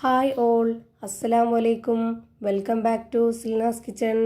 Hi all, അസ്സലാമു അലൈക്കും. Welcome back to Silna's kitchen.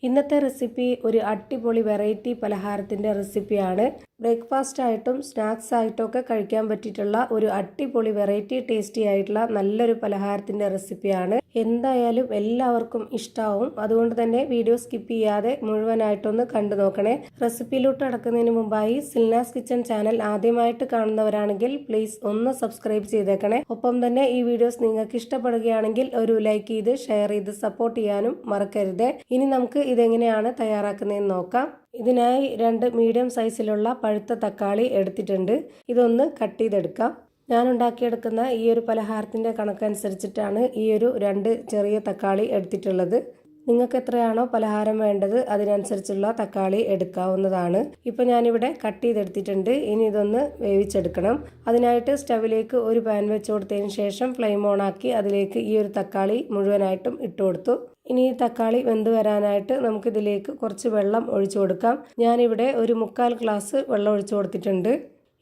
ഇന്നത്തെ റെസിപ്പി ഒരു അടിപൊളി വെറൈറ്റി പലഹാരത്തിൻ്റെ റെസിപ്പിയാണ്. ബ്രേക്ക്ഫാസ്റ്റ് ആയിട്ടും സ്നാക്സ് ആയിട്ടും ഒക്കെ കഴിക്കാൻ പറ്റിയിട്ടുള്ള ഒരു അടിപൊളി വെറൈറ്റി ടേസ്റ്റി ആയിട്ടുള്ള നല്ലൊരു പലഹാരത്തിൻ്റെ റെസിപ്പിയാണ്. എന്തായാലും എല്ലാവർക്കും ഇഷ്ടാവും. അതുകൊണ്ട് തന്നെ വീഡിയോ സ്കിപ്പ് ചെയ്യാതെ മുഴുവനായിട്ടൊന്ന് കണ്ടു നോക്കണേ. റെസിപ്പിയിലോട്ട് അടക്കുന്നതിന് മുമ്പായി സിൽനാസ് കിച്ചൺ ചാനൽ ആദ്യമായിട്ട് കാണുന്നവരാണെങ്കിൽ പ്ലീസ് ഒന്ന് സബ്സ്ക്രൈബ് ചെയ്തേക്കണേ. ഒപ്പം തന്നെ ഈ വീഡിയോസ് നിങ്ങൾക്ക് ഇഷ്ടപ്പെടുകയാണെങ്കിൽ ഒരു ലൈക്ക് ചെയ്ത് ഷെയർ ചെയ്ത് സപ്പോർട്ട് ചെയ്യാനും മറക്കരുത്. ഇനി നമുക്ക് ഇതെങ്ങനെയാണ് തയ്യാറാക്കുന്നതെന്ന് നോക്കാം. ഇതിനായി 2 മീഡിയം സൈസിലുള്ള പഴുത്ത തക്കാളി എടുത്തിട്ടുണ്ട്. ഇതൊന്ന് കട്ട് ചെയ്തെടുക്കാം. ഞാൻ ഉണ്ടാക്കിയെടുക്കുന്ന ഈ ഒരു പലഹാരത്തിൻ്റെ കണക്കനുസരിച്ചിട്ടാണ് ഈ ഒരു 2 ചെറിയ തക്കാളി എടുത്തിട്ടുള്ളത്. നിങ്ങൾക്ക് എത്രയാണോ പലഹാരം വേണ്ടത് അതിനനുസരിച്ചുള്ള തക്കാളി എടുക്കാവുന്നതാണ്. ഇപ്പോൾ ഞാനിവിടെ കട്ട് ചെയ്തെടുത്തിട്ടുണ്ട്. ഇനി ഇതൊന്ന് വേവിച്ചെടുക്കണം. അതിനായിട്ട് സ്റ്റവിലേക്ക് ഒരു പാൻ വെച്ച് കൊടുത്തതിന് ശേഷം ഫ്ലെയിം ഓൺ ആക്കി അതിലേക്ക് ഈ ഒരു തക്കാളി മുഴുവനായിട്ടും ഇട്ട് കൊടുത്തു. ഇനി ഈ തക്കാളി വെന്ത് വരാനായിട്ട് നമുക്കിതിലേക്ക് കുറച്ച് വെള്ളം ഒഴിച്ചു കൊടുക്കാം. ഞാനിവിടെ ഒരു 1/4 ഗ്ലാസ് വെള്ളം ഒഴിച്ചു കൊടുത്തിട്ടുണ്ട്.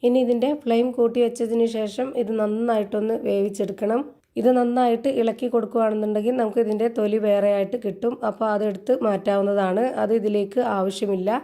ഇനി ഇതിൻ്റെ ഫ്ലെയിം കൂട്ടി വെച്ചതിന് ശേഷം ഇത് നന്നായിട്ടൊന്ന് വേവിച്ചെടുക്കണം. ഇത് നന്നായിട്ട് ഇളക്കി കൊടുക്കുകയാണെന്നുണ്ടെങ്കിൽ നമുക്ക് ഇതിൻ്റെ തൊലി വേറെ ആയിട്ട് കിട്ടും. അപ്പോൾ അതെടുത്ത് മാറ്റാവുന്നതാണ്. അത് ഇതിലേക്ക് ആവശ്യമില്ല.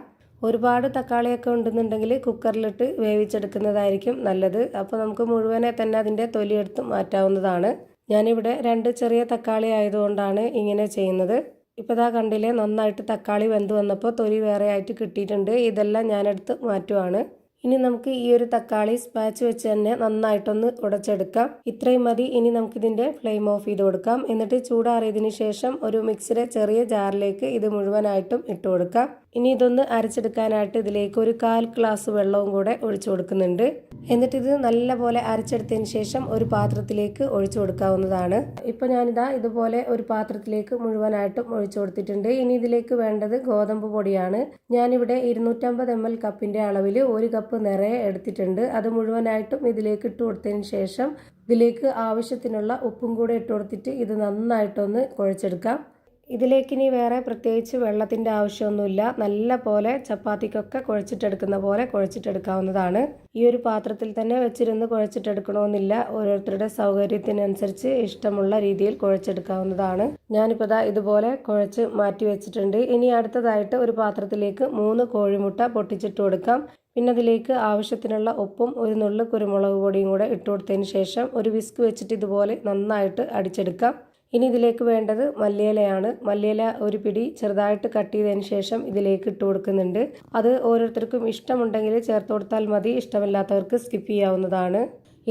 ഒരുപാട് തക്കാളിയൊക്കെ ഉണ്ടെന്നുണ്ടെങ്കിൽ കുക്കറിലിട്ട് വേവിച്ചെടുക്കുന്നതായിരിക്കും നല്ലത്. അപ്പോൾ നമുക്ക് മുഴുവനെ തന്നെ അതിൻ്റെ തൊലി എടുത്ത് മാറ്റാവുന്നതാണ്. ഞാനിവിടെ 2 ചെറിയ തക്കാളി ആയതുകൊണ്ടാണ് ഇങ്ങനെ ചെയ്യുന്നത്. ഇപ്പോൾ ഇതാ കണ്ടില്ലേ, നന്നായിട്ട് തക്കാളി വെന്ത് വന്നപ്പോൾ തൊലി വേറെ ആയിട്ട് കിട്ടിയിട്ടുണ്ട്. ഇതെല്ലാം ഞാനെടുത്ത് മാറ്റുവാണ്. ഇനി നമുക്ക് ഈ ഒരു തക്കാളി സ്പാച്ച് വെച്ച് തന്നെ നന്നായിട്ടൊന്ന് ഉടച്ചെടുക്കാം. ഇത്രയും മതി. ഇനി നമുക്കിതിൻ്റെ ഫ്ലെയിം ഓഫ് ചെയ്ത് കൊടുക്കാം. എന്നിട്ട് ചൂടാറിയതിന് ശേഷം ഒരു മിക്സിയുടെ ചെറിയ ജാറിലേക്ക് ഇത് മുഴുവനായിട്ടും ഇട്ട് കൊടുക്കാം. ഇനി ഇതൊന്ന് അരച്ചെടുക്കാനായിട്ട് ഇതിലേക്ക് ഒരു 1/4 ഗ്ലാസ് വെള്ളവും കൂടെ ഒഴിച്ചു കൊടുക്കുന്നുണ്ട്. എന്നിട്ട് ഇത് നല്ലപോലെ അരച്ചെടുത്തതിന് ശേഷം ഒരു പാത്രത്തിലേക്ക് ഒഴിച്ചു കൊടുക്കാവുന്നതാണ്. ഇപ്പോൾ ഞാനിതാ ഇതുപോലെ ഒരു പാത്രത്തിലേക്ക് മുഴുവനായിട്ടും ഒഴിച്ചു കൊടുത്തിട്ടുണ്ട്. ഇനി ഇതിലേക്ക് വേണ്ടത് ഗോതമ്പ് പൊടിയാണ്. ഞാനിവിടെ 250 ml കപ്പിൻ്റെ അളവിൽ 1 കപ്പ് നിറയെ എടുത്തിട്ടുണ്ട്. അത് മുഴുവനായിട്ടും ഇതിലേക്ക് ഇട്ട് കൊടുത്തതിന് ശേഷം ഇതിലേക്ക് ആവശ്യത്തിനുള്ള ഉപ്പും കൂടെ ഇട്ട് കൊടുത്തിട്ട് ഇത് നന്നായിട്ടൊന്ന് കുഴച്ചെടുക്കാം. ഇതിലേക്ക് ഇനി വേറെ പ്രത്യേകിച്ച് വെള്ളത്തിൻ്റെ ആവശ്യമൊന്നുമില്ല. നല്ല പോലെ ചപ്പാത്തിക്കൊക്കെ കുഴച്ചിട്ടെടുക്കുന്ന പോലെ കുഴച്ചിട്ടെടുക്കാവുന്നതാണ്. ഈ ഒരു പാത്രത്തിൽ തന്നെ വെച്ചിരുന്ന് കുഴച്ചിട്ടെടുക്കണമെന്നില്ല. ഓരോരുത്തരുടെ സൗകര്യത്തിനനുസരിച്ച് ഇഷ്ടമുള്ള രീതിയിൽ കുഴച്ചെടുക്കാവുന്നതാണ്. ഞാനിപ്പോൾ ഇതുപോലെ കുഴച്ച് മാറ്റി വെച്ചിട്ടുണ്ട്. ഇനി അടുത്തതായിട്ട് ഒരു പാത്രത്തിലേക്ക് 3 കോഴിമുട്ട പൊട്ടിച്ചിട്ട് കൊടുക്കാം. പിന്നെ അതിലേക്ക് ആവശ്യത്തിനുള്ള ഉപ്പും ഒരു നുള്ളു കുരുമുളക് പൊടിയും കൂടെ ഇട്ട് കൊടുത്തതിന് ശേഷം ഒരു വിസ്ക് വെച്ചിട്ട് ഇതുപോലെ നന്നായിട്ട് അടിച്ചെടുക്കാം. ഇനി ഇതിലേക്ക് വേണ്ടത് മല്ലിയിലയാണ്. മല്ലിയില ഒരു പിടി ചെറുതായിട്ട് കട്ട് ചെയ്തതിന് ശേഷം ഇതിലേക്ക് ഇട്ട് കൊടുക്കുന്നുണ്ട്. അത് ഓരോരുത്തർക്കും ഇഷ്ടമുണ്ടെങ്കിൽ ചേർത്ത് കൊടുത്താൽ മതി. ഇഷ്ടമില്ലാത്തവർക്ക് സ്കിപ്പ് ചെയ്യാവുന്നതാണ്.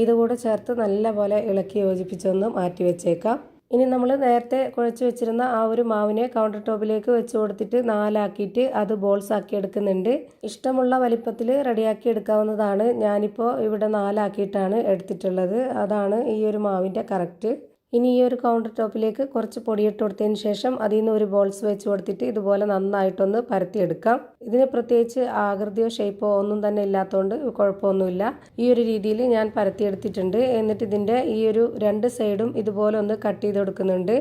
ഇതുകൂടെ ചേർത്ത് നല്ലപോലെ ഇളക്കി യോജിപ്പിച്ചൊന്ന് മാറ്റി വെച്ചേക്കാം. ഇനി നമ്മൾ നേരത്തെ കുഴച്ച് വെച്ചിരുന്ന ആ ഒരു മാവിനെ കൗണ്ടർ ടോപ്പിലേക്ക് വെച്ച് കൊടുത്തിട്ട് 4 ആക്കിയിട്ട് അത് ബോൾസ് ആക്കി എടുക്കുന്നുണ്ട്. ഇഷ്ടമുള്ള വലിപ്പത്തിൽ റെഡിയാക്കി എടുക്കാവുന്നതാണ്. ഞാനിപ്പോൾ ഇവിടെ 4 ആക്കിയിട്ടാണ് എടുത്തിട്ടുള്ളത്. അതാണ് ഈ ഒരു മാവിൻ്റെ കറക്റ്റ്. ഇനി ഈ ഒരു കൗണ്ടർ ടോപ്പിലേക്ക് കുറച്ച് പൊടിയിട്ട് കൊടുത്തതിന് ശേഷം അതിൽ നിന്ന് ഒരു ബോൾസ് വെച്ച് കൊടുത്തിട്ട് ഇതുപോലെ നന്നായിട്ടൊന്ന് പരത്തിയെടുക്കാം. ഇതിന് പ്രത്യേകിച്ച് ആകൃതിയോ ഷേപ്പോ ഒന്നും തന്നെ ഇല്ലാത്തതുകൊണ്ട് കുഴപ്പമൊന്നുമില്ല. ഈ ഒരു രീതിയിൽ ഞാൻ പരത്തിയെടുത്തിട്ടുണ്ട്. എന്നിട്ട് ഇതിൻ്റെ ഈ ഒരു 2 സൈഡും ഇതുപോലെ ഒന്ന് കട്ട് ചെയ്ത് കൊടുക്കുന്നുണ്ട്.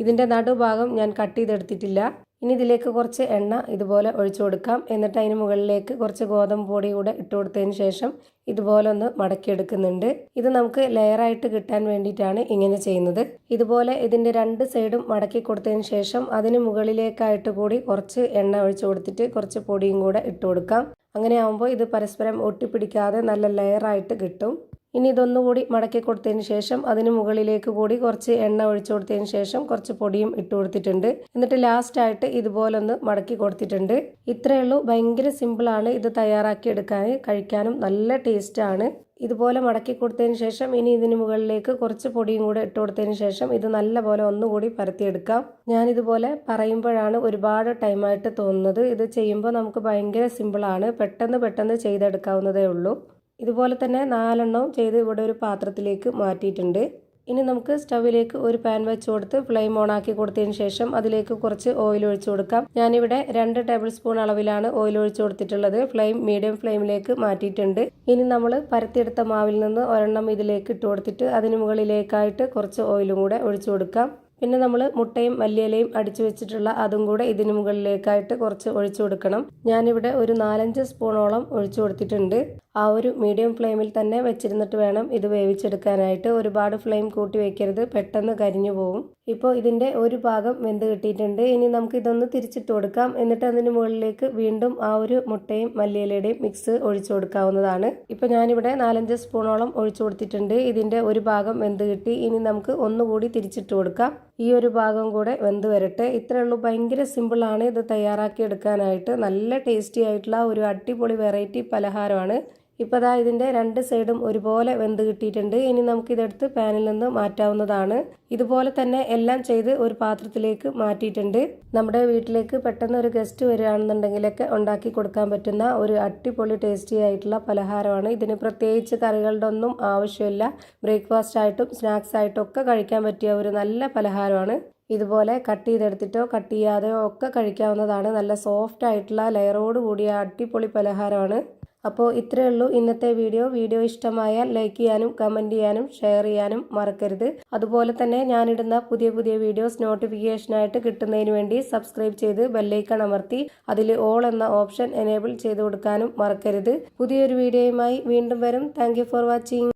ഇതിൻ്റെ നടുഭാഗം ഞാൻ കട്ട് ചെയ്തെടുത്തിട്ടില്ല. ഇനി ഇതിലേക്ക് കുറച്ച് എണ്ണ ഇതുപോലെ ഒഴിച്ചു കൊടുക്കാം. എന്നിട്ട് അതിന് മുകളിലേക്ക് കുറച്ച് ഗോതമ്പ് പൊടി കൂടെ ഇട്ട് കൊടുത്തതിന് ശേഷം ഇതുപോലെ ഒന്ന് മടക്കിയെടുക്കുന്നുണ്ട്. ഇത് നമുക്ക് ലെയറായിട്ട് കിട്ടാൻ വേണ്ടിയിട്ടാണ് ഇങ്ങനെ ചെയ്യുന്നത്. ഇതുപോലെ ഇതിൻ്റെ 2 സൈഡും മടക്കി കൊടുത്തതിന് ശേഷം അതിന് മുകളിലേക്കായിട്ട് കൂടി കുറച്ച് എണ്ണ ഒഴിച്ചു കൊടുത്തിട്ട് കുറച്ച് പൊടിയും കൂടെ ഇട്ട് കൊടുക്കാം. അങ്ങനെ ആകുമ്പോൾ ഇത് പരസ്പരം ഒട്ടിപ്പിടിക്കാതെ നല്ല ലെയറായിട്ട് കിട്ടും. ഇനി ഇതൊന്നുകൂടി മടക്കി കൊടുത്തതിന് ശേഷം അതിന് മുകളിലേക്ക് കൂടി കുറച്ച് എണ്ണ ഒഴിച്ചു കൊടുത്തതിന് ശേഷം കുറച്ച് പൊടിയും ഇട്ട് കൊടുത്തിട്ടുണ്ട്. എന്നിട്ട് ലാസ്റ്റായിട്ട് ഇതുപോലെ ഒന്ന് മടക്കി കൊടുത്തിട്ടുണ്ട്. ഇത്രയേ ഉള്ളൂ. ഭയങ്കര സിമ്പിളാണ് ഇത് തയ്യാറാക്കി എടുക്കാൻ. കഴിക്കാനും നല്ല ടേസ്റ്റാണ്. ഇതുപോലെ മടക്കി കൊടുത്തതിന് ശേഷം ഇനി ഇതിന് മുകളിലേക്ക് കുറച്ച് പൊടിയും കൂടെ ഇട്ട് കൊടുത്തതിന് ശേഷം ഇത് നല്ലപോലെ ഒന്നുകൂടി പരത്തിയെടുക്കാം. ഞാനിതുപോലെ പറയുമ്പോഴാണ് ഒരുപാട് ടൈമായിട്ട് തോന്നുന്നത്. ഇത് ചെയ്യുമ്പോൾ നമുക്ക് ഭയങ്കര സിമ്പിളാണ്. പെട്ടെന്ന് ചെയ്തെടുക്കാവുന്നതേ ഉള്ളൂ. ഇതുപോലെ തന്നെ 4 എണ്ണവും ചെയ്ത് ഇവിടെ ഒരു പാത്രത്തിലേക്ക് മാറ്റിയിട്ടുണ്ട്. ഇനി നമുക്ക് സ്റ്റവിലേക്ക് ഒരു പാൻ വെച്ച് കൊടുത്ത് ഫ്ലെയിം ഓൺ ആക്കി കൊടുത്തതിന് ശേഷം അതിലേക്ക് കുറച്ച് ഓയിൽ ഒഴിച്ചു കൊടുക്കാം. ഞാനിവിടെ 2 ടേബിൾ സ്പൂൺ അളവിലാണ് ഓയിൽ ഒഴിച്ചു കൊടുത്തിട്ടുള്ളത്. ഫ്ലെയിം മീഡിയം ഫ്ലെയിമിലേക്ക് മാറ്റിയിട്ടുണ്ട്. ഇനി നമ്മൾ പരത്തിയെടുത്ത മാവിൽ നിന്ന് ഒരെണ്ണം ഇതിലേക്ക് ഇട്ട് കൊടുത്തിട്ട് അതിന് മുകളിലേക്കായിട്ട് കുറച്ച് ഓയിലും കൂടെ ഒഴിച്ചു കൊടുക്കാം. പിന്നെ നമ്മൾ മുട്ടയും മല്ലിയിലയും അടിച്ചു വെച്ചിട്ടുള്ള അതും കൂടെ ഇതിന് മുകളിലേക്കായിട്ട് കുറച്ച് ഒഴിച്ചു കൊടുക്കണം. ഞാനിവിടെ ഒരു 4-5 സ്പൂണോളം ഒഴിച്ചു കൊടുത്തിട്ടുണ്ട്. ആ ഒരു മീഡിയം ഫ്ലെയിമിൽ തന്നെ വെച്ചിരുന്നിട്ട് വേണം ഇത് വേവിച്ചെടുക്കാനായിട്ട്. ഒരുപാട് ഫ്ലെയിം കൂട്ടി വെക്കരുത്, പെട്ടെന്ന് കരിഞ്ഞു പോകും. ഇപ്പോൾ ഇതിൻ്റെ ഒരു ഭാഗം വെന്ത് കിട്ടിയിട്ടുണ്ട്. ഇനി നമുക്ക് ഇതൊന്ന് തിരിച്ചിട്ട് കൊടുക്കാം. എന്നിട്ട് അതിന് മുകളിലേക്ക് വീണ്ടും ആ ഒരു മുട്ടയും മല്ലിയിലയുടെയും മിക്സ് ഒഴിച്ചു കൊടുക്കാവുന്നതാണ്. ഇപ്പോൾ ഞാനിവിടെ 4-5 സ്പൂണോളം ഒഴിച്ചു കൊടുത്തിട്ടുണ്ട്. ഇതിൻ്റെ ഒരു ഭാഗം വെന്ത് കിട്ടി. ഇനി നമുക്ക് ഒന്നുകൂടി തിരിച്ചിട്ട് കൊടുക്കാം. ഈ ഒരു ഭാഗം കൂടെ വെന്ത് വരട്ടെ. ഇത്രയേ ഉള്ളൂ. ഭയങ്കര സിമ്പിളാണ് ഇത് തയ്യാറാക്കി എടുക്കാനായിട്ട്. നല്ല ടേസ്റ്റി ആയിട്ടുള്ള ഒരു അടിപൊളി വെറൈറ്റി പലഹാരമാണ്. ഇപ്പോൾ ദാ ഇതിൻ്റെ 2 സൈഡും ഒരുപോലെ വെന്ത് കിട്ടിയിട്ടുണ്ട്. ഇനി നമുക്കിതെടുത്ത് പാനിൽ നിന്ന് മാറ്റാവുന്നതാണ്. ഇതുപോലെ തന്നെ എല്ലാം ചെയ്ത് ഒരു പാത്രത്തിലേക്ക് മാറ്റിയിട്ടുണ്ട്. നമ്മുടെ വീട്ടിലേക്ക് പെട്ടെന്ന് ഒരു ഗസ്റ്റ് വരികയാണെന്നുണ്ടെങ്കിലൊക്കെ ഉണ്ടാക്കി കൊടുക്കാൻ പറ്റുന്ന ഒരു അടിപൊളി ടേസ്റ്റി ആയിട്ടുള്ള പലഹാരമാണ്. ഇതിന് പ്രത്യേകിച്ച് കറികളുടെ ഒന്നും ആവശ്യമില്ല. ബ്രേക്ക്ഫാസ്റ്റ് ആയിട്ടും സ്നാക്സ് ആയിട്ടും ഒക്കെ കഴിക്കാൻ പറ്റിയ ഒരു നല്ല പലഹാരമാണ്. ഇതുപോലെ കട്ട് ചെയ്തെടുത്തിട്ടോ കട്ട് ചെയ്യാതെയോ ഒക്കെ കഴിക്കാവുന്നതാണ്. നല്ല സോഫ്റ്റ് ആയിട്ടുള്ള ലെയറോട് കൂടിയ അടിപൊളി പലഹാരമാണ്. അപ്പോൾ ഇത്രയേ ഉള്ളൂ ഇന്നത്തെ വീഡിയോ ഇഷ്ടമായാൽ ലൈക്ക് ചെയ്യാനും കമൻറ്റ് ചെയ്യാനും ഷെയർ ചെയ്യാനും മറക്കരുത്. അതുപോലെ തന്നെ ഞാനിടുന്ന പുതിയ വീഡിയോസ് നോട്ടിഫിക്കേഷനായിട്ട് കിട്ടുന്നതിന് വേണ്ടി സബ്സ്ക്രൈബ് ചെയ്ത് ബെല്ലൈക്കൺ അമർത്തി അതിൽ ഓൾ എന്ന ഓപ്ഷൻ എനേബിൾ ചെയ്ത് കൊടുക്കാനും മറക്കരുത്. പുതിയൊരു വീഡിയോയുമായി വീണ്ടും വരും. Thank you for watching.